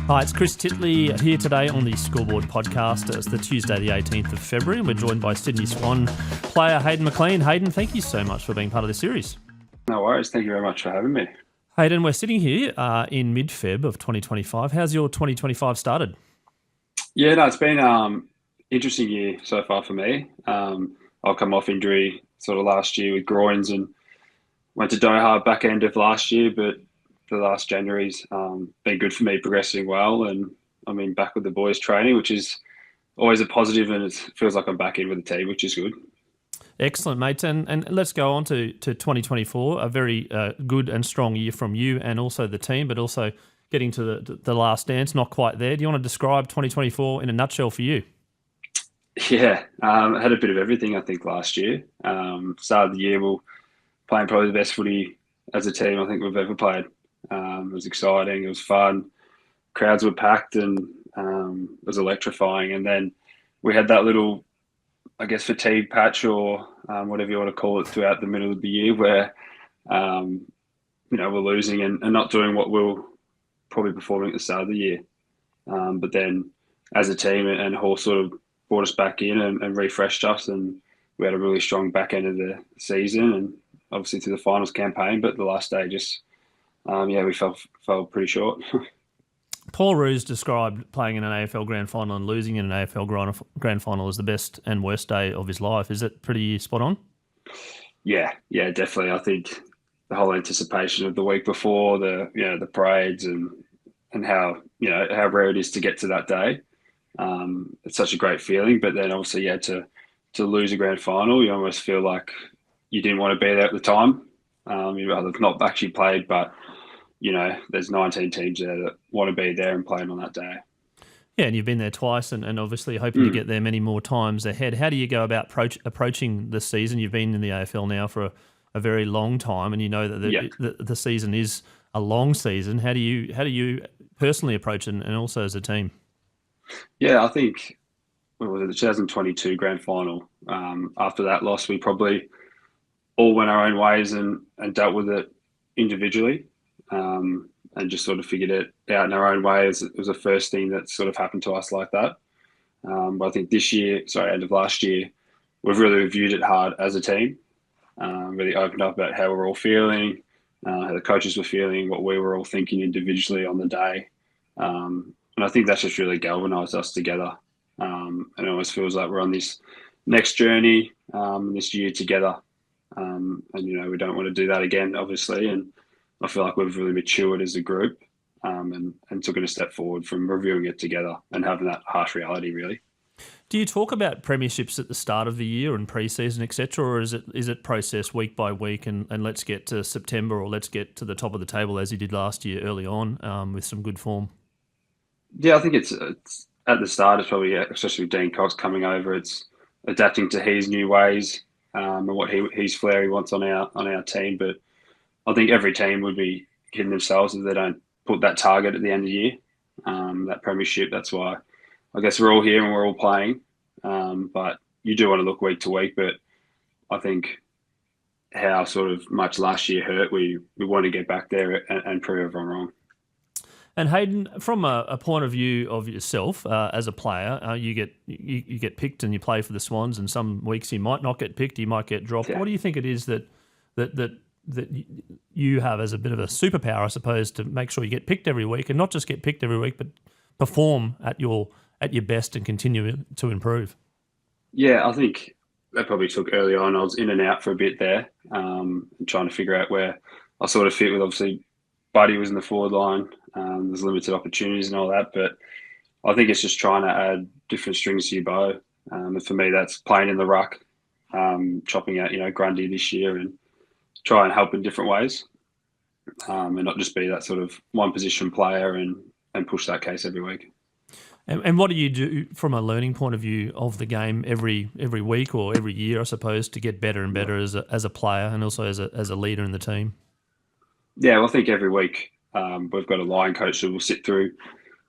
Hi, it's Chris Titley here today on the Scoreboard podcast. It's the Tuesday, the 18th of February, and we're joined by Sydney Swan player Hayden McLean. Hayden, thank you so much for being part of this series. No worries. Thank you very much for having me. Hayden, we're sitting here in mid-Feb of 2025. How's your 2025 started? Yeah, no, it's been interesting year so far for me. I'll come off injury sort of last year with groins and went to Doha back end of last year, but the last January's been good for me, progressing well, and I mean back with the boys training, which is always a positive, and it feels like I'm back in with the team, which is good. Excellent, mate. And let's go on to 2024, a very good and strong year from you and also the team, but also getting to the last dance, not quite there. Do you want to describe 2024 in a nutshell for you? Yeah, I had a bit of everything, I think, last year. Started the year, we were playing probably the best footy as a team I think we've ever played. It was exciting, it was fun, crowds were packed, and it was electrifying. And then we had that little, I guess, fatigue patch or whatever you want to call it throughout the middle of the year where, we're losing and not doing what we were probably performing at the start of the year. But then as a team and Hall sort of brought us back in and refreshed us, and we had a really strong back end of the season and obviously through the finals campaign, but the last day just, we fell pretty short. Paul Roos described playing in an AFL grand final and losing in an AFL grand final as the best and worst day of his life. Is it pretty spot on? Yeah, definitely. I think the whole anticipation of the week before, the parades and how how rare it is to get to that day. It's such a great feeling, but then obviously, to lose a grand final, you almost feel like you didn't want to be there at the time. You'd rather not actually played, but there's 19 teams there that want to be there and playing on that day. Yeah, and you've been there twice and obviously hoping to get there many more times ahead. How do you go about approaching the season? You've been in the AFL now for a very long time, and you know that the season is a long season. How do you personally approach it, and also as a team? Yeah, I think what was it, the 2022 grand final. After that loss, we probably all went our own ways and dealt with it individually. And just sort of figured it out in our own way. It was the first thing that sort of happened to us like that. But I think end of last year, we've really reviewed it hard as a team, really opened up about how we're all feeling, how the coaches were feeling, what we were all thinking individually on the day. And I think that's just really galvanised us together. And it almost feels like we're on this next journey this year together. And we don't want to do that again, obviously. And I feel like we've really matured as a group and took it a step forward from reviewing it together and having that harsh reality, really. Do you talk about premierships at the start of the year and pre-season, etc., or is it processed week by week and let's get to September or let's get to the top of the table as you did last year early on with some good form? Yeah, I think it's at the start. It's probably, especially with Dean Cox coming over, it's adapting to his new ways and what his flair he wants on our team. But I think every team would be kidding themselves if they don't put that target at the end of the year, that premiership. That's why I guess we're all here and we're all playing. But you do want to look week to week. But I think how sort of much last year hurt, we want to get back there and prove everyone wrong. And Hayden, from a point of view of yourself as a player, you get picked and you play for the Swans, and some weeks you might not get picked, you might get dropped. Yeah. What do you think it is that you have as a bit of a superpower, I suppose, to make sure you get picked every week, and not just get picked every week, but perform at your best and continue to improve? Yeah, I think that probably took early on. I was in and out for a bit there, and trying to figure out where I sort of fit with. Obviously, Buddy was in the forward line. There's limited opportunities and all that, but I think it's just trying to add different strings to your bow. And for me, that's playing in the ruck, chopping out, Grundy this year, and try and help in different ways, and not just be that sort of one position player and push that case every week. And what do you do from a learning point of view of the game every week or every year, I suppose, to get better and better as a player and also as a leader in the team? Yeah, well, I think every week we've got a line coach that will sit through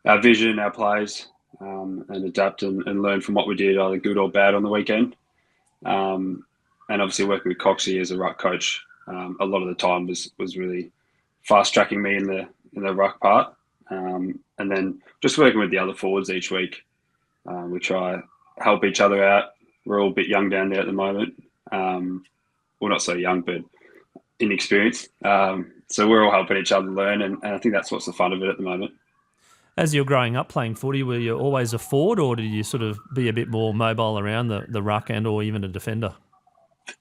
our vision, our plays, and adapt and learn from what we did, either good or bad, on the weekend. And obviously working with Coxie as a ruck coach, a lot of the time was really fast tracking me in the ruck part, And then just working with the other forwards each week. We try help each other out. We're all a bit young down there at the moment. Well, not so young, but inexperienced. So we're all helping each other learn, and I think that's what's the fun of it at the moment. As you're growing up playing footy, were you always a forward, or did you sort of be a bit more mobile around the ruck and or even a defender?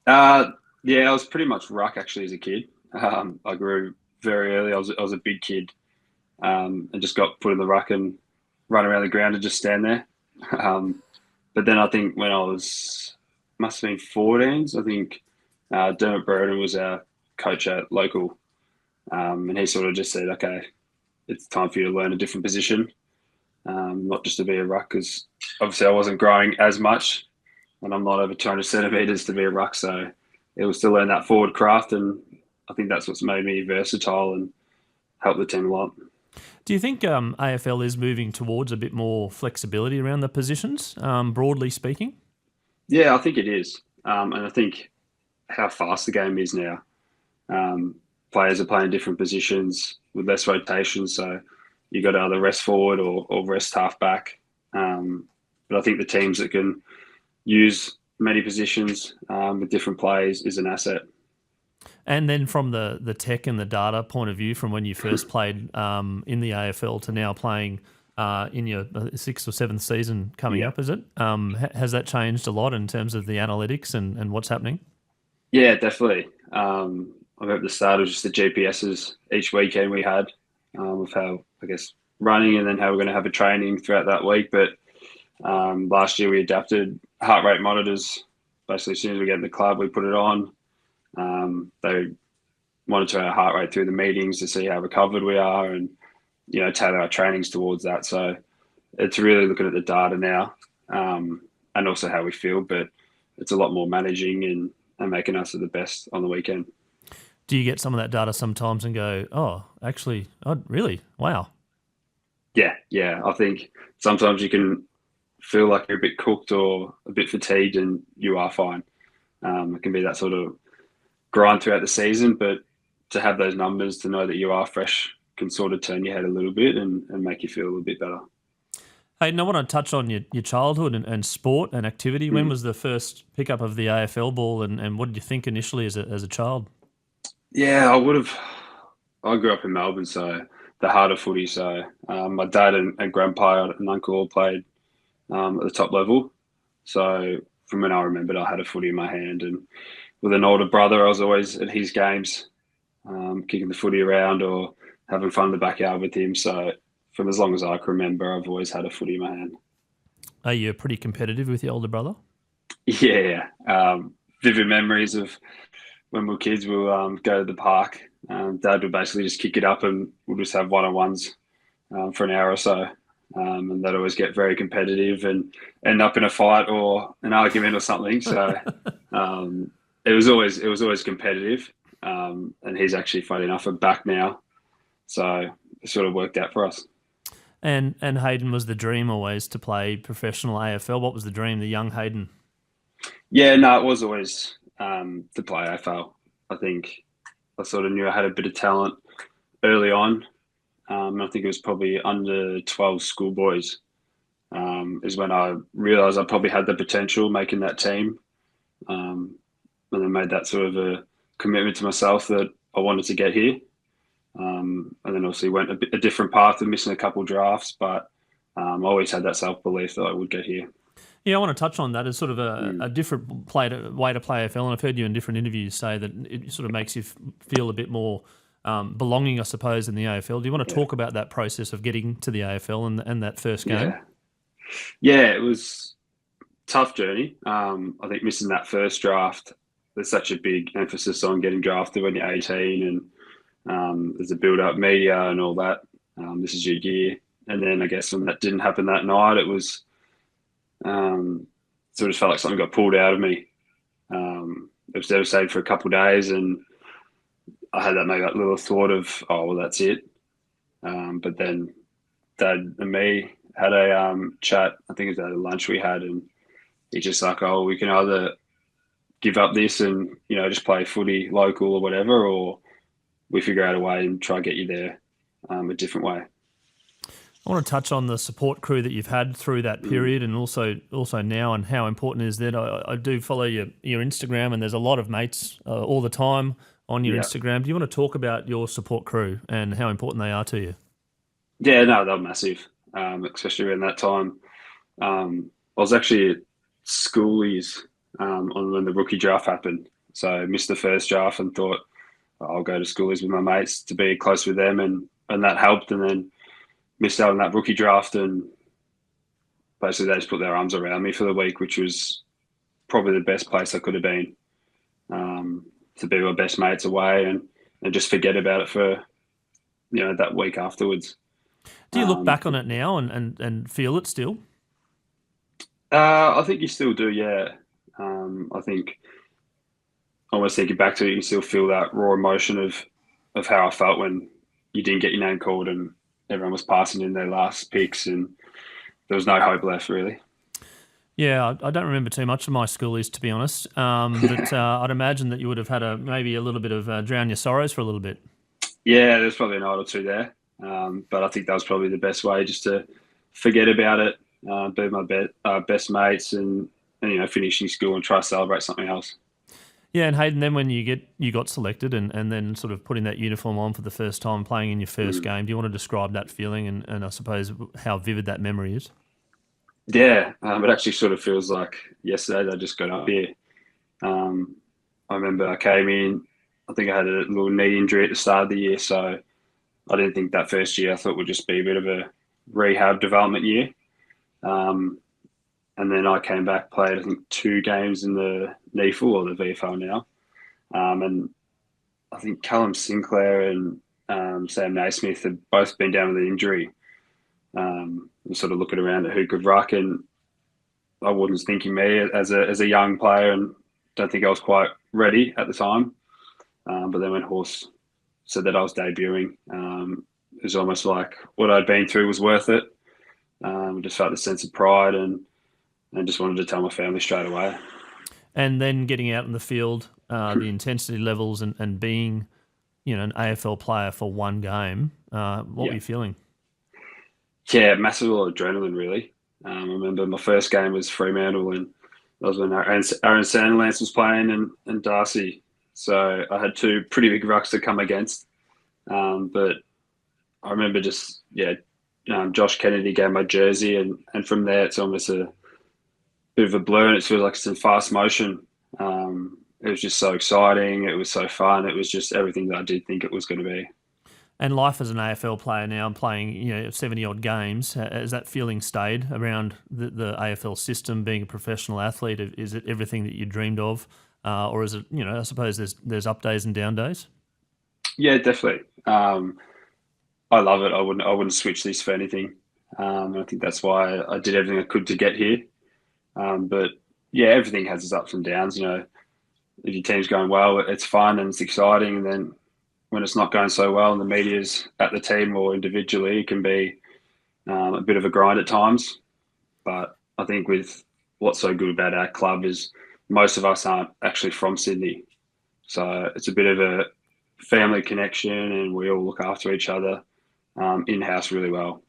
Yeah, I was pretty much ruck actually as a kid. I grew very early. I was a big kid, and just got put in the ruck and run around the ground and just stand there. But then I think when I must have been 14s, I think Dermot Burden was our coach at local, and he sort of just said, okay, it's time for you to learn a different position, not just to be a ruck, because obviously I wasn't growing as much, and I'm not over 200 centimetres to be a ruck, so it was to learn that forward craft, and I think that's what's made me versatile and helped the team a lot. Do you think AFL is moving towards a bit more flexibility around the positions, broadly speaking? Yeah, I think it is. And I think how fast the game is now. Players are playing different positions with less rotation, so you got to either rest forward or rest half back. But I think the teams that can use many positions with different plays is an asset. And then from the tech and the data point of view, from when you first played in the AFL to now playing in your sixth or seventh season coming up, is it? Has that changed a lot in terms of the analytics and what's happening? Yeah, definitely. I remember at the start it was just the GPSs each weekend we had of how, I guess, running, and then how we're going to have a training throughout that week. But last year we adapted heart rate monitors. Basically, as soon as we get in the club, we put it on. They monitor our heart rate through the meetings to see how recovered we are, and tailor our trainings towards that. So it's really looking at the data now, and also how we feel, but it's a lot more managing and making us the best on the weekend. Do you get some of that data sometimes and go, oh, actually, oh, really? Wow. Yeah. I think sometimes you can feel like you're a bit cooked or a bit fatigued, and you are fine. It can be that sort of grind throughout the season, but to have those numbers, to know that you are fresh, can sort of turn your head a little bit and make you feel a little bit better. Hey, I want to touch on your childhood and sport and activity. When was the first pickup of the AFL ball, and what did you think initially as a child? Yeah, I grew up in Melbourne, so the heart of footy. So my dad and grandpa and uncle all played at the top level. So from when I remembered, I had a footy in my hand, and with an older brother, I was always at his games, kicking the footy around or having fun in the backyard with him. So from as long as I can remember, I've always had a footy in my hand. Are you pretty competitive with your older brother? Yeah, vivid memories of when we were kids. We'll go to the park. Dad would basically just kick it up, and we'll just have one-on-ones for an hour or so. And they'd always get very competitive and end up in a fight or an argument or something. So it was always competitive. And he's actually, funny enough, back now. So it sort of worked out for us. And Hayden, was the dream always to play professional AFL? What was the dream, the young Hayden? Yeah, no, it was always to play AFL. I think I sort of knew I had a bit of talent early on. I think it was probably under 12 schoolboys is when I realised I probably had the potential making that team. And then made that sort of a commitment to myself that I wanted to get here. And then obviously went a different path of missing a couple of drafts, but I always had that self-belief that I would get here. Yeah, I want to touch on that as sort of a different way to play AFL, and I've heard you in different interviews say that it sort of makes you feel a bit more belonging, I suppose, in the AFL. Do you want to talk about that process of getting to the AFL and that first game? Yeah, it was a tough journey. I think missing that first draft, there's such a big emphasis on getting drafted when you're 18, and there's a build-up media and all that. This is your year. And then I guess when that didn't happen that night, it was sort of felt like something got pulled out of me. It was devastating for a couple of days, and I had that little thought of, oh, well, that's it. But then Dad and me had a chat. I think it was at a lunch we had, and he's just like, oh, we can either give up this and just play footy local or whatever, or we figure out a way and try and get you there a different way. I want to touch on the support crew that you've had through that period, and also now, and how important is that. I do follow your Instagram, and there's a lot of mates all the time on your Instagram. Do you want to talk about your support crew and how important they are to you? Yeah, no, they're massive, especially around that time. I was actually at schoolies on when the rookie draft happened. So I missed the first draft and thought I'll go to schoolies with my mates to be close with them, and that helped. And then missed out on that rookie draft, and basically they just put their arms around me for the week, which was probably the best place I could have been, to be with my best mates away and just forget about it for that week afterwards. Do you look back on it now and feel it still? I think you still do, yeah. I think almost thinking back to it, you can still feel that raw emotion of how I felt when you didn't get your name called and everyone was passing in their last picks and there was no hope left, really. Yeah, I don't remember too much of my schoolies, to be honest. But I'd imagine that you would have had maybe a little bit of drown your sorrows for a little bit. Yeah, there's probably a night or two there. But I think that was probably the best way, just to forget about it, be my best mates and finishing school and try to celebrate something else. Yeah, and Hayden, then when you got selected and then sort of putting that uniform on for the first time, playing in your first game, do you want to describe that feeling and I suppose how vivid that memory is? Yeah, it actually sort of feels like yesterday that I just got up here. I remember I came in, I think I had a little knee injury at the start of the year, so I didn't think that first year I thought would just be a bit of a rehab development year. And then I came back, played I think 2 games in the NEFL or the VFL now. And I think Callum Sinclair and Sam Naismith had both been down with an injury. And sort of looking around at who could ruck, and I wasn't thinking me as a young player, and don't think I was quite ready at the time. But then when Horse said that I was debuting, it was almost like what I'd been through was worth it. I just felt a sense of pride and just wanted to tell my family straight away. And then getting out in the field, the intensity levels and being, an AFL player for one game, what were you feeling? Yeah, massive adrenaline, really. I remember my first game was Fremantle, and that was when Aaron Sandilands was playing and Darcy. So I had 2 pretty big rucks to come against. But I remember Josh Kennedy gave my jersey, and from there it's almost a bit of a blur, and it feels like it's in fast motion. It was just so exciting. It was so fun. It was just everything that I did think it was going to be. And life as an AFL player now, playing 70 odd games, has that feeling stayed around the AFL system? Being a professional athlete, is it everything that you dreamed of, or is it I suppose there's up days and down days? Yeah, definitely. I love it. I wouldn't switch this for anything. I think that's why I did everything I could to get here. But yeah, everything has its ups and downs. If your team's going well, it's fun and it's exciting, and then when it's not going so well and the media's at the team or individually, it can be a bit of a grind at times. But I think with what's so good about our club is most of us aren't actually from Sydney. So it's a bit of a family connection, and we all look after each other in-house really well.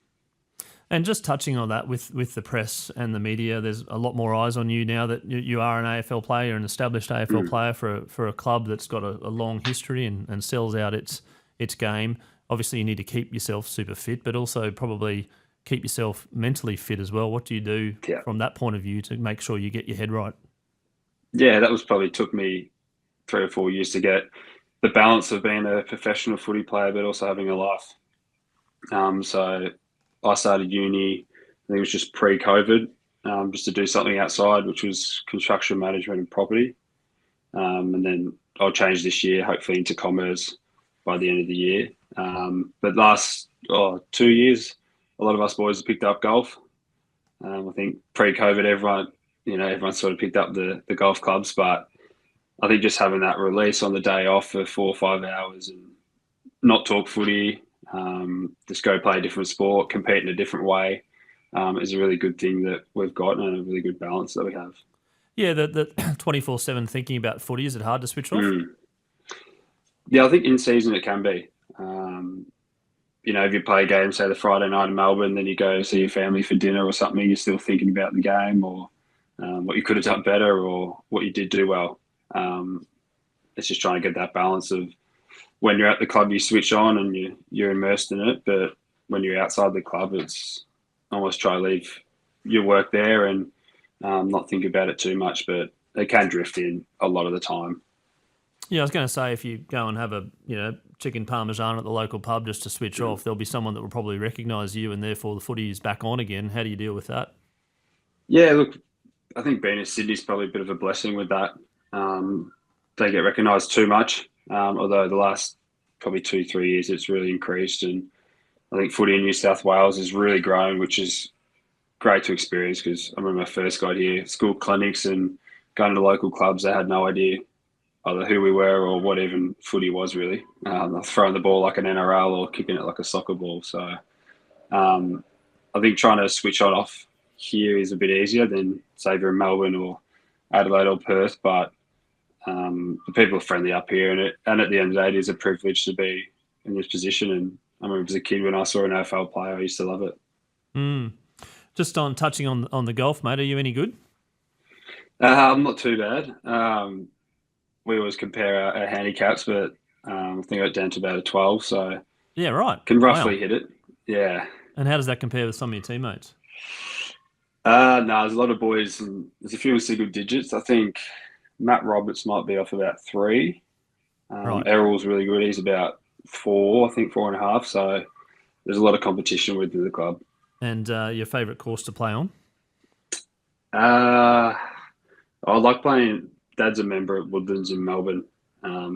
And just touching on that with the press and the media, there's a lot more eyes on you now that you are an AFL player, an established AFL player for a club that's got a long history and sells out its game. Obviously, you need to keep yourself super fit, but also probably keep yourself mentally fit as well. What do you do from that point of view to make sure you get your head right? Yeah, that was probably took me 3 or 4 years to get the balance of being a professional footy player, but also having a life. So I started uni, I think it was just pre-COVID, just to do something outside, which was construction management and property. And then I'll change this year, hopefully into commerce by the end of the year. But last 2 years, a lot of us boys have picked up golf. I think pre-COVID, everyone sort of picked up the golf clubs, but I think just having that release on the day off for 4 or 5 hours and not talk footy, just go play a different sport, compete in a different way, is a really good thing that we've got and a really good balance that we have. Yeah, the 24/7 thinking about footy, is it hard to switch off? Yeah, I think in season it can be. if you play a game, say the Friday night in Melbourne, then you go see your family for dinner or something, you're still thinking about the game or what you could have done better or what you did do well. It's just trying to get that balance of when you're at the club, you switch on and you're immersed in it. But when you're outside the club, it's almost try to leave your work there and not think about it too much. But it can drift in a lot of the time. Yeah, I was going to say if you go and have a chicken parmesan at the local pub just to switch off, there'll be someone that will probably recognise you, and therefore the footy is back on again. How do you deal with that? Yeah, look, I think being in Sydney is probably a bit of a blessing with that. Don't get recognised too much, although the last probably 2-3 years it's really increased, and I think footy in New South Wales is really growing, which is great to experience because I remember I first got here, school clinics and going to local clubs, I had no idea either who we were or what even footy was really. Throwing the ball like an NRL or kicking it like a soccer ball. So I think trying to switch on off here is a bit easier than say if you're in Melbourne or Adelaide or Perth, but the people are friendly up here, and at the end of the day, it is a privilege to be in this position. And I remember as a kid when I saw an AFL player, I used to love it. Just on touching on the golf, mate, are you any good? I'm not too bad. We always compare our handicaps, but I think I got down to about a 12, so yeah, right. Can roughly hit it. Yeah. And how does that compare with some of your teammates? No, there's a lot of boys, and there's a few in single digits. I think Matt Roberts might be off about 3. Right. Errol's really good. He's about 4, I think 4.5. So there's a lot of competition within the club. And your favourite course to play on? I like playing. Dad's a member at Woodlands in Melbourne,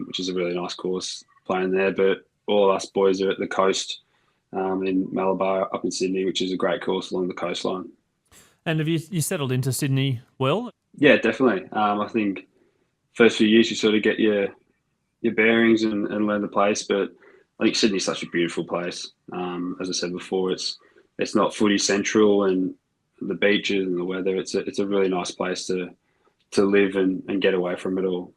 which is a really nice course playing there. But all of us boys are at the coast in Malabar up in Sydney, which is a great course along the coastline. And have you settled into Sydney well? Yeah, definitely. I think first few years you sort of get your bearings and learn the place, but I think Sydney's such a beautiful place. As I said before, it's not footy central, and the beaches and the weather. It's a really nice place to live and get away from it all.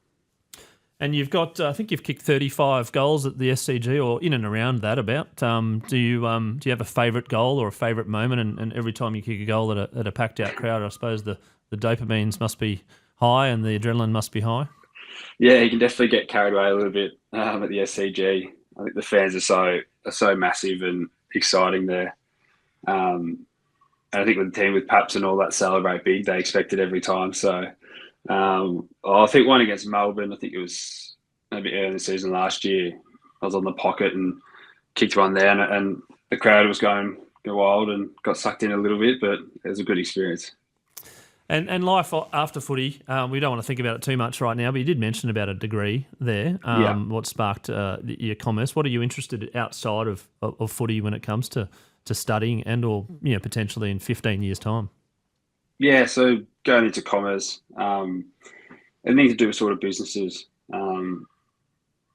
And you've got, I think you've kicked 35 goals at the SCG or in and around that about. Do you have a favourite goal or a favourite moment? And every time you kick a goal at a packed out crowd, I suppose the dopamines must be high and the adrenaline must be high. Yeah, you can definitely get carried away a little bit at the SCG. I think the fans are so massive and exciting there. And I think with the team with Paps and all that celebrate big, they expect it every time. So I think one against Melbourne, I think it was maybe early in the season last year, I was on the pocket and kicked one there, and the crowd was going wild and got sucked in a little bit, but it was a good experience. And life after footy, we don't want to think about it too much right now, but you did mention about a degree there. What sparked your commerce? What are you interested outside of footy when it comes to studying and or potentially in 15 years' time? Yeah, so going into commerce, anything to do with sort of businesses. I'm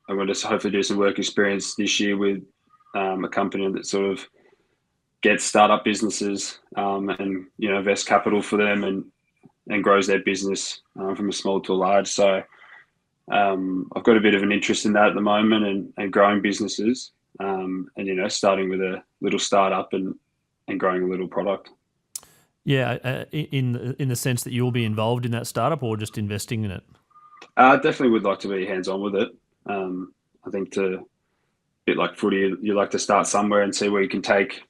going to hopefully do some work experience this year with a company that sort of gets startup businesses and invests capital for them and grows their business from a small to a large. So I've got a bit of an interest in that at the moment and growing businesses and starting with a little startup and growing a little product. Yeah, in the sense that you'll be involved in that startup or just investing in it? Definitely would like to be hands-on with it. I think a bit like footy, you like to start somewhere and see where you can take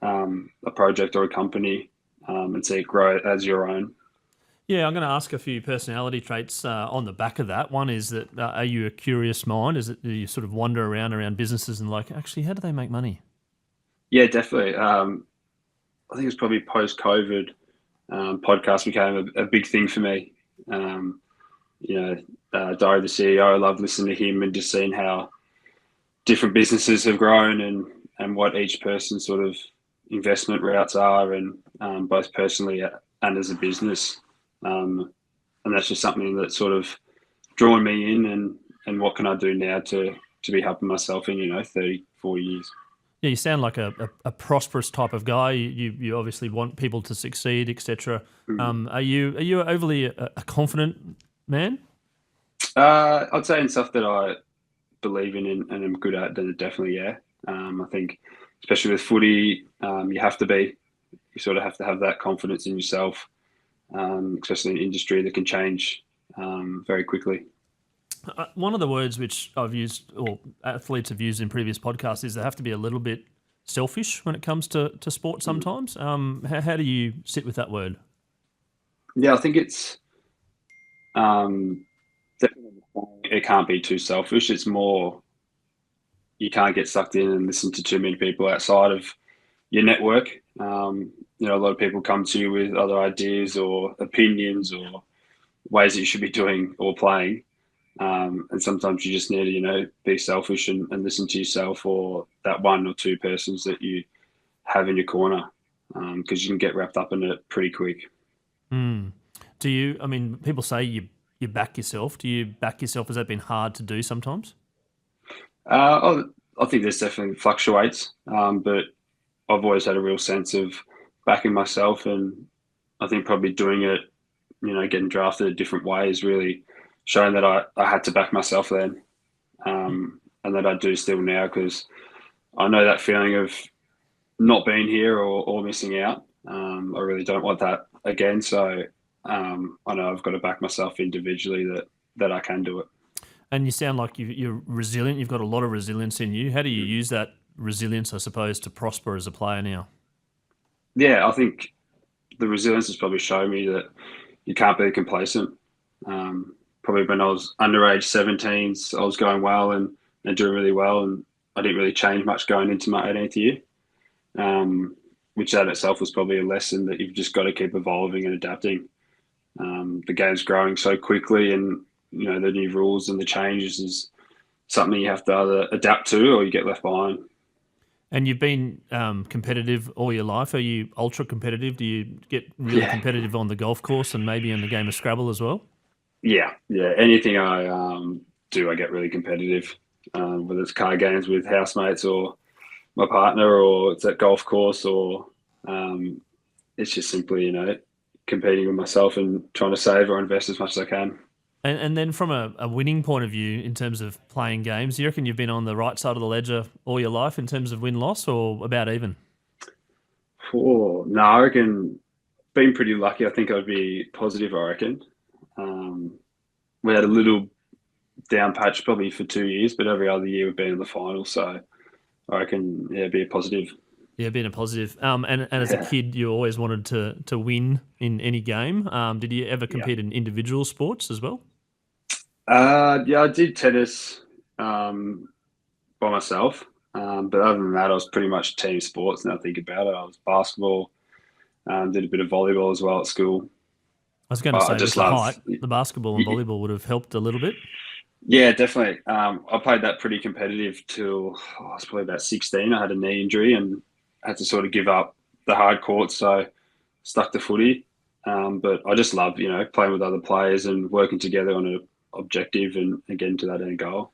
a project or a company and see it grow as your own. Yeah, I'm going to ask a few personality traits on the back of that. One is that are you a curious mind? Do you sort of wander around businesses and actually, how do they make money? Yeah, definitely. I think it was probably post-COVID, podcast became a big thing for me. Diary the CEO, I love listening to him and just seeing how different businesses have grown and what each person's sort of investment routes are, and both personally and as a business. And that's just something that's sort of drawn me in and what can I do now to be helping myself in, 30, 40 years. Yeah, you sound like a prosperous type of guy. You obviously want people to succeed, etc. Are you overly a confident man? I'd say in stuff that I believe in and am good at, then definitely, yeah. I think especially with footy, you sort of have to have that confidence in yourself, especially in an industry that can change very quickly. One of the words which I've used, or athletes have used in previous podcasts, is they have to be a little bit selfish when it comes to sport sometimes. How do you sit with that word? Yeah, I think it's definitely, it can't be too selfish. It's more, you can't get sucked in and listen to too many people outside of your network. A lot of people come to you with other ideas or opinions or ways that you should be doing or playing. And sometimes you just need to, be selfish and listen to yourself or that one or two persons that you have in your corner, because you can get wrapped up in it pretty quick. Do you, people say you back yourself. Do you back yourself? Has that been hard to do sometimes? I think this definitely fluctuates, but I've always had a real sense of backing myself, and I think probably doing it, getting drafted a different way is really showing that I had to back myself then, and that I do still now, because I know that feeling of not being here or missing out. I really don't want that again. So I know I've got to back myself individually that I can do it. And you sound like you're resilient. You've got a lot of resilience in you. How do you use that resilience, I suppose, to prosper as a player now? Yeah, I think the resilience has probably shown me that you can't be complacent. Probably when I was underage 17s, I was going well and doing really well, and I didn't really change much going into my 18th year, which that itself was probably a lesson that you've just got to keep evolving and adapting. The game's growing so quickly, and the new rules and the changes is something you have to either adapt to or you get left behind. And you've been competitive all your life. Are you ultra competitive? Do you get really competitive on the golf course and maybe in the game of Scrabble as well? Yeah. Anything I do, I get really competitive, whether it's card games with housemates or my partner, or it's at golf course, or it's just simply, competing with myself and trying to save or invest as much as I can. And then from a winning point of view, in terms of playing games, do you reckon you've been on the right side of the ledger all your life in terms of win-loss, or about even? No, I reckon being pretty lucky. I think I'd be positive, I reckon. We had a little down patch probably for 2 years, but every other year we've been in the final. So I reckon, be a positive. Yeah, being a positive. And as a kid, you always wanted to win in any game. Did you ever compete in individual sports as well? I did tennis by myself. But other than that, I was pretty much team sports. Now I think about it, I was basketball, did a bit of volleyball as well at school. I was going to say, with the height, the basketball and volleyball would have helped a little bit. Yeah, definitely. I played that pretty competitive till I was probably about 16. I had a knee injury and had to sort of give up the hard courts, so stuck to footy. But I just love, playing with other players and working together on an objective and getting to that end goal.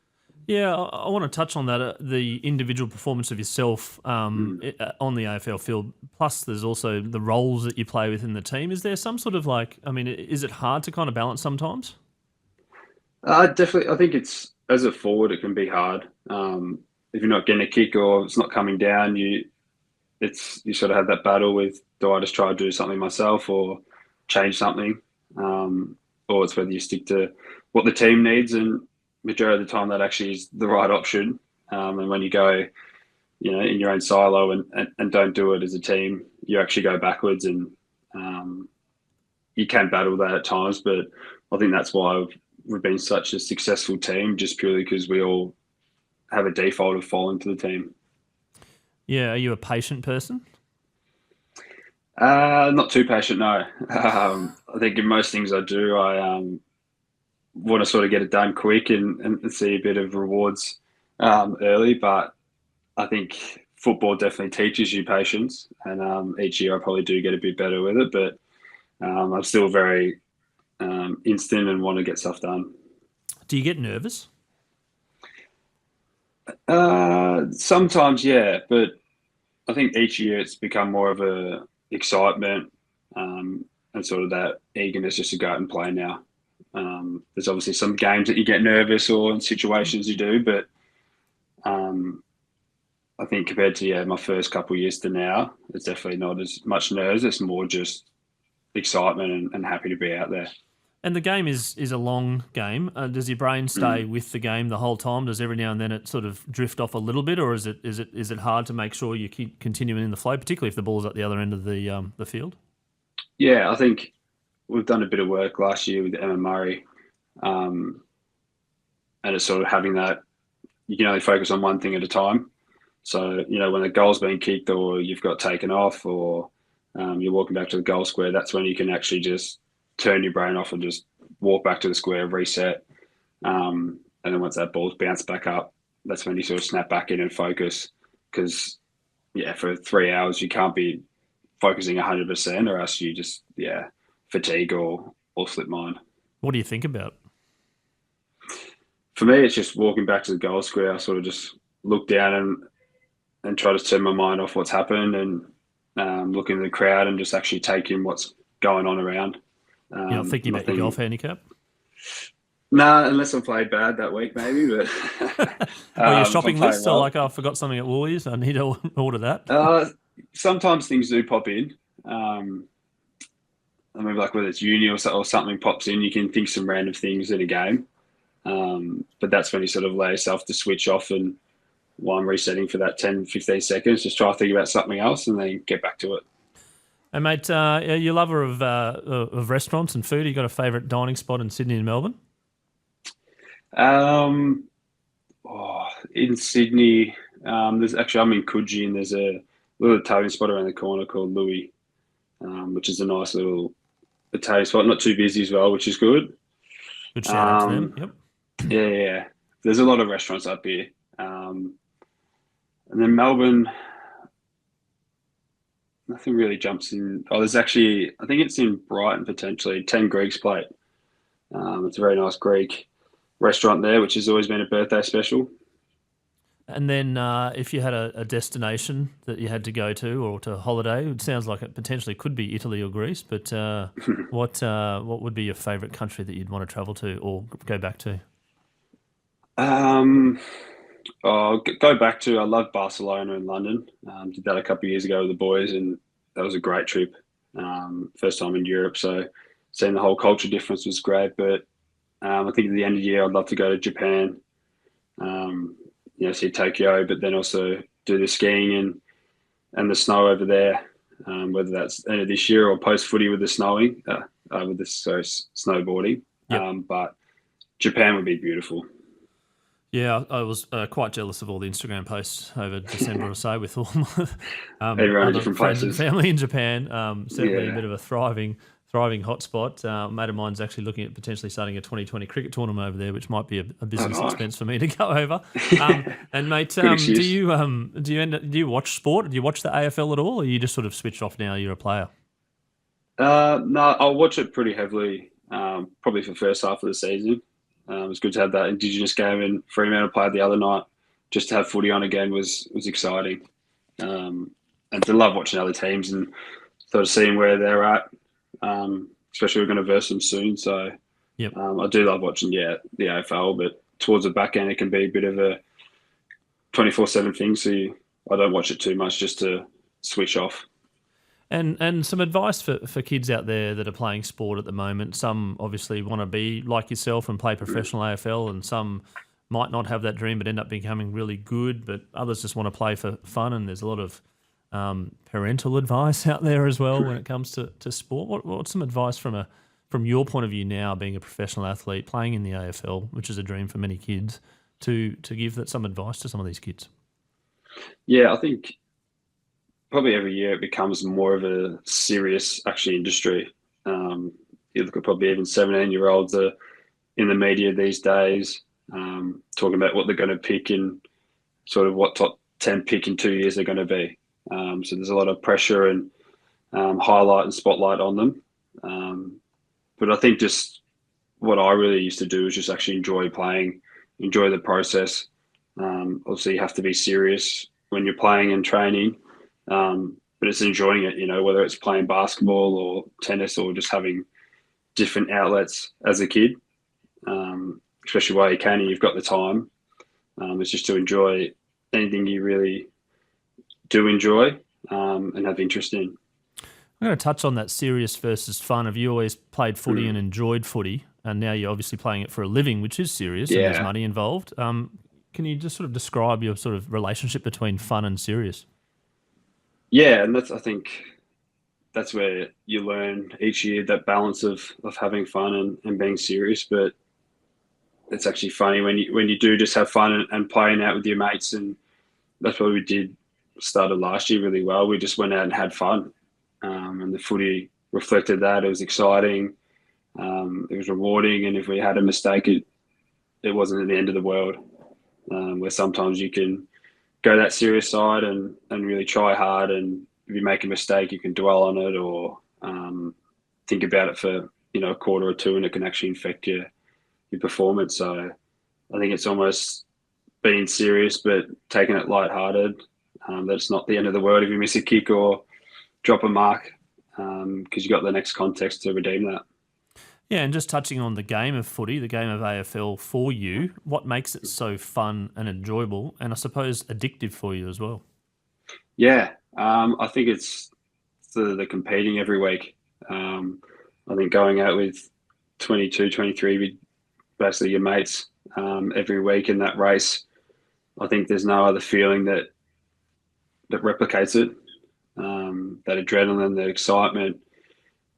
Yeah, I want to touch on that, the individual performance of yourself on the AFL field. Plus, there's also the roles that you play within the team. Is there some sort of is it hard to kind of balance sometimes? Definitely. I think it's, as a forward, it can be hard. If you're not getting a kick or it's not coming down, you sort of have that battle with, do I just try to do something myself or change something? Or it's whether you stick to what the team needs, and majority of the time that actually is the right option. And when you go, in your own silo and don't do it as a team, you actually go backwards, and you can battle that at times. But I think that's why we've been such a successful team, just purely because we all have a default of falling to the team. Yeah, are you a patient person? Not too patient, no. I think in most things I do, I want to sort of get it done quick and see a bit of rewards early. But I think football definitely teaches you patience, and each year I probably do get a bit better with it. But I'm still very instant and want to get stuff done. Do you get nervous? Sometimes, yeah, but I think each year it's become more of a excitement and sort of that eagerness just to go out and play now. There's obviously some games that you get nervous or in situations you do, but I think compared to my first couple of years to now, it's definitely not as much nerves. It's more just excitement and happy to be out there. And the game is a long game. Does your brain stay with the game the whole time? Does every now and then it sort of drift off a little bit, or is it hard to make sure you keep continuing in the flow, particularly if the ball's at the other end of the field? Yeah, I think we've done a bit of work last year with Emma Murray, and it's sort of having that you can only focus on one thing at a time. So when the goal's being kicked or you've got taken off or you're walking back to the goal square, that's when you can actually just turn your brain off and just walk back to the square, reset. And then once that ball's bounced back up, that's when you sort of snap back in and focus. Because, for 3 hours, you can't be focusing 100% or else you just, fatigue or slip mind. What do you think about? For me, it's just walking back to the goal square. I sort of just look down and try to turn my mind off what's happened and look into the crowd and just actually take in what's going on around. You're not thinking about your golf handicap? No, unless I played bad that week, maybe. But or your shopping list, so like, I forgot something at Woolies, I need to order that. Sometimes things do pop in. I mean, like whether it's uni or something pops in, you can think some random things in a game. But that's when you sort of allow yourself to switch off and while I'm resetting for that 10, 15 seconds, just try to think about something else and then get back to it. And mate, you're a lover of restaurants and food. You got a favourite dining spot in Sydney and Melbourne? In Sydney, I'm in Coogee and there's a little Italian spot around the corner called Louis, which is a nice little Italian spot, not too busy as well, which is good. Good shout out to them. Yep. Yeah. There's a lot of restaurants up here. And then Melbourne, nothing really jumps in. Oh, there's actually, I think it's in Brighton potentially, 10 Greek's Plate. It's a very nice Greek restaurant there, which has always been a birthday special. And then if you had a destination that you had to go to or to holiday, it sounds like it potentially could be Italy or Greece, but what would be your favourite country that you'd want to travel to or go back to? Go back to, I love Barcelona and London. Did that a couple of years ago with the boys and that was a great trip. First time in Europe, so seeing the whole culture difference was great. But I think at the end of the year, I'd love to go to Japan, see Tokyo, but then also do the skiing and the snow over there, whether that's end of this year or post footy with the snowing, snowboarding. Yep. But Japan would be beautiful. Yeah, I was quite jealous of all the Instagram posts over December or so with all my everyone in different friends places. and family in Japan. Certainly a bit of a thriving hotspot. A mate of mine's actually looking at potentially starting a 2020 cricket tournament over there, which might be a business expense for me to go over. And mate, do you watch sport? Do you watch the AFL at all, or you just sort of switch off now? You're a player. No, I'll watch it pretty heavily. Probably for the first half of the season. It was good to have that Indigenous game in Fremantle played the other night. Just to have footy on again was exciting, and to love watching other teams and sort of seeing where they're at. Especially we're going to verse them soon, so yep. I do love watching the AFL. But towards the back end, it can be a bit of a 24/7 thing. So I don't watch it too much just to switch off. And some advice for kids out there that are playing sport at the moment. Some obviously want to be like yourself and play professional AFL, and some might not have that dream but end up becoming really good, but others just want to play for fun, and there's a lot of parental advice out there as well when it comes to sport. What's some advice from your point of view now, being a professional athlete, playing in the AFL, which is a dream for many kids, to give that some advice to some of these kids? Yeah, I think probably every year it becomes more of a serious actually industry. You look at probably even 17-year-olds are in the media these days, talking about what they're going to pick and sort of what top 10 pick in 2 years they're going to be. So there's a lot of pressure and highlight and spotlight on them. But I think just what I really used to do is just actually enjoy playing, enjoy the process. Obviously, you have to be serious when you're playing and training. But it's enjoying it, whether it's playing basketball or tennis or just having different outlets as a kid, especially while you can and you've got the time. It's just to enjoy anything you really do enjoy and have interest in. I'm going to touch on that serious versus fun. Have you always played footy and enjoyed footy, and now you're obviously playing it for a living, which is serious and there's money involved? Can you just sort of describe your sort of relationship between fun and serious? Yeah, and I think that's where you learn each year that balance of having fun and being serious. But it's actually funny when you do just have fun and playing out with your mates, and that's what we did. Started last year really well. We just went out and had fun, and the footy reflected that. It was exciting, it was rewarding, and if we had a mistake, it wasn't at the end of the world. Where sometimes you can go that serious side and really try hard, and if you make a mistake, you can dwell on it or think about it for a quarter or two, and it can actually affect your performance. So I think it's almost being serious but taking it lighthearted. That it's not the end of the world if you miss a kick or drop a mark, because you got the next context to redeem that. Yeah, and just touching on the game of footy, the game of AFL for you, what makes it so fun and enjoyable, and I suppose addictive for you as well? Yeah, I think it's the competing every week. I think going out with 22, 23, with basically your mates every week in that race, I think there's no other feeling that replicates it. That adrenaline, that excitement,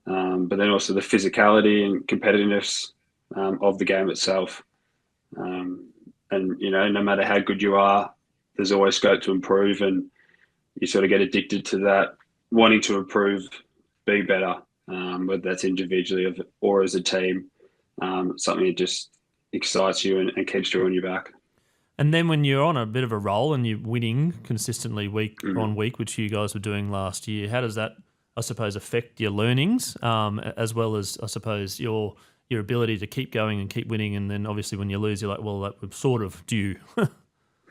but then also the physicality and competitiveness of the game itself. And no matter how good you are, there's always scope to improve, and you sort of get addicted to that, wanting to improve, be better, whether that's individually or as a team. Something that just excites you and keeps drawing you back. And then when you're on a bit of a roll and you're winning consistently week on week, which you guys were doing last year, how does that, I suppose, affect your learnings, as well as, I suppose, your ability to keep going and keep winning? And then obviously when you lose, you're like, well, that was sort of due.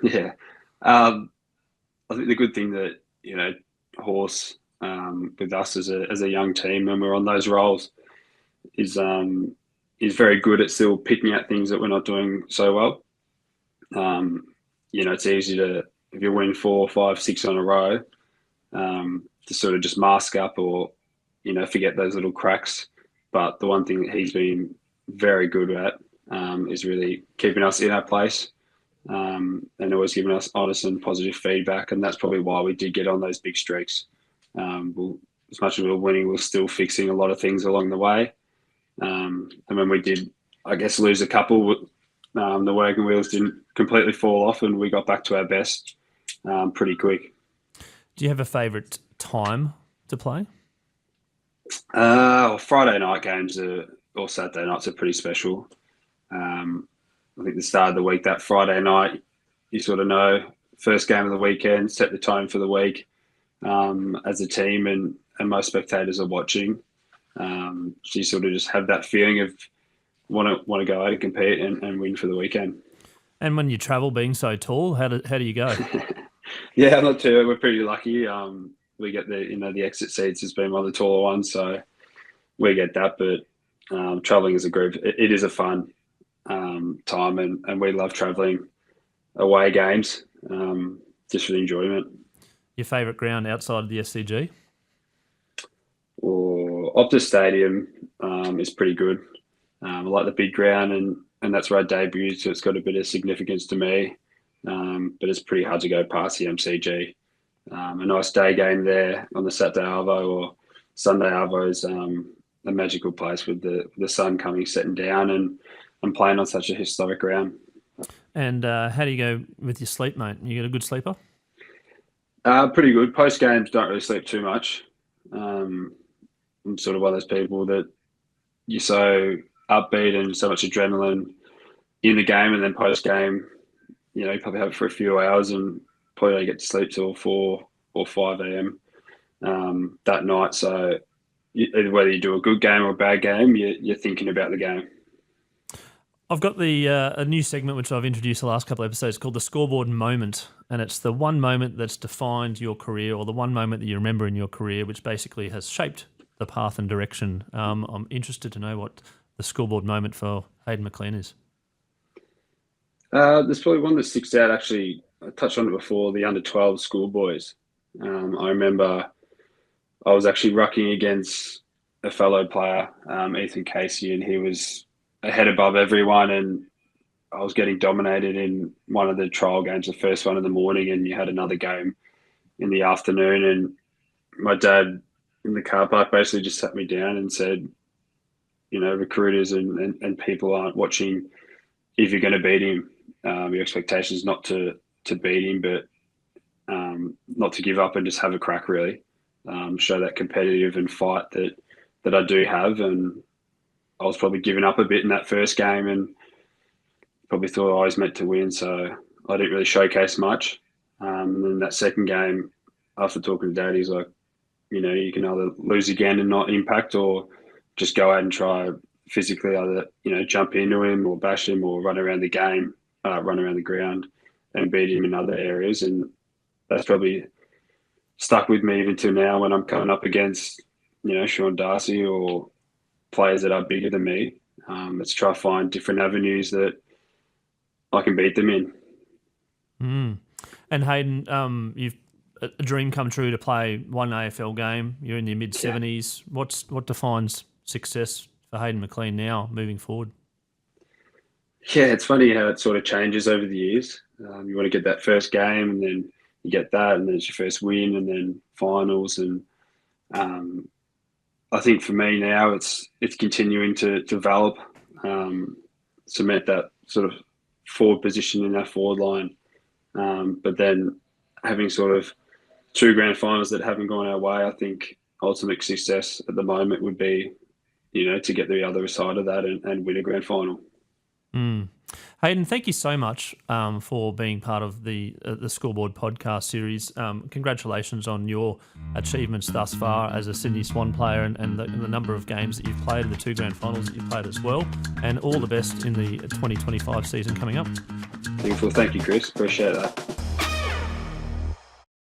Yeah. I think the good thing that, Horse, with us as a young team, when we're on those rolls, is very good at still picking out things that we're not doing so well. It's easy to, if you're winning 4, 5, 6 on a row, to sort of just mask up or, forget those little cracks. But the one thing that he's been very good at is really keeping us in our place, and always giving us honest and positive feedback. And that's probably why we did get on those big streaks. As much as we were winning, we were still fixing a lot of things along the way. And when we did, I guess, lose a couple, the wagon wheels didn't completely fall off, and we got back to our best pretty quick. Do you have a favourite time to play? Friday night games or Saturday nights are pretty special. I think the start of the week, that Friday night, you sort of know, first game of the weekend, set the tone for the week as a team, and most spectators are watching. So you sort of just have that feeling of want to go out and compete and win for the weekend. And when you travel, being so tall, how do you go? Yeah, not too. We're pretty lucky. We get the exit seats has been one of the taller ones, so we get that. But traveling as a group, it is a fun time, and we love traveling away games just for the enjoyment. Your favourite ground outside of the SCG? Or Optus Stadium is pretty good. I like the big ground, and that's where I debuted, so it's got a bit of significance to me. But it's pretty hard to go past the MCG. A nice day game there on the Saturday Arvo or Sunday Arvo is a magical place with the sun setting down and playing on such a historic ground. And how do you go with your sleep, mate? You get a good sleeper? Pretty good. Post games don't really sleep too much. I'm sort of one of those people that you're so upbeat and so much adrenaline in the game, and then post game, you probably have it for a few hours and probably don't get to sleep till 4 or 5 a.m. That night. So whether you do a good game or a bad game, you're thinking about the game. I've got a new segment which I've introduced the last couple of episodes called the Scoreboard Moment, and it's the one moment that's defined your career, or the one moment that you remember in your career which basically has shaped the path and direction. I'm interested to know what the Scoreboard moment for Hayden McLean is. There's probably one that sticks out, actually. I touched on it before, the under-12 schoolboys. I remember I was actually rucking against a fellow player, Ethan Casey, and he was a head above everyone, and I was getting dominated in one of the trial games, the first one in the morning, and you had another game in the afternoon. And my dad in the car park basically just sat me down and said, recruiters and people aren't watching if you're going to beat him. Your expectation is not to beat him, but not to give up and just have a crack, really. Show that competitive and fight that I do have. And I was probably giving up a bit in that first game and probably thought I was meant to win, so I didn't really showcase much. And then that second game, after talking to Dad, he's like, you can either lose again and not impact, or just go out and try physically either, jump into him or bash him or run around the ground and beat him in other areas. And that's probably stuck with me even till now when I'm coming up against, Sean Darcy or players that are bigger than me. Let's try to find different avenues that I can beat them in. And Hayden, you've a dream come true to play one AFL game. You're in your mid-70s. What defines success for Hayden McLean now, moving forward? Yeah, it's funny how it sort of changes over the years. You want to get that first game, and then you get that, and then it's your first win, and then finals. And I think for me now, it's continuing to develop, cement that sort of forward position in that forward line. But then having sort of 2 grand finals that haven't gone our way, I think ultimate success at the moment would be, to get the other side of that and win a grand final. Hayden, thank you so much for being part of the Scoreboard podcast series. Congratulations on your achievements thus far as a Sydney Swan player and the number of games that you've played and the 2 grand finals that you've played as well. And all the best in the 2025 season coming up. Beautiful. Thank you, Chris. Appreciate that.